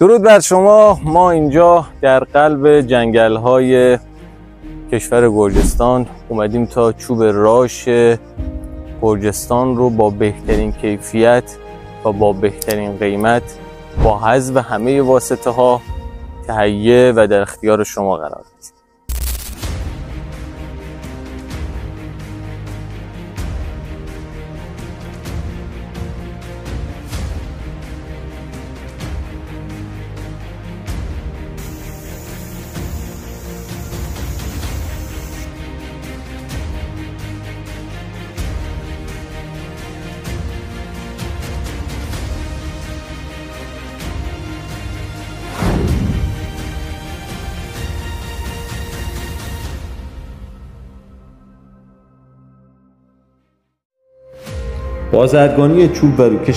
درود بر شما. ما اینجا در قلب جنگل‌های کشور گرجستان اومدیم تا چوب راش گرجستان رو با بهترین کیفیت و با بهترین قیمت با حذف همه واسطه ها تهیه و در اختیار شما قرار بدیم. بازرگانی چوب و روکش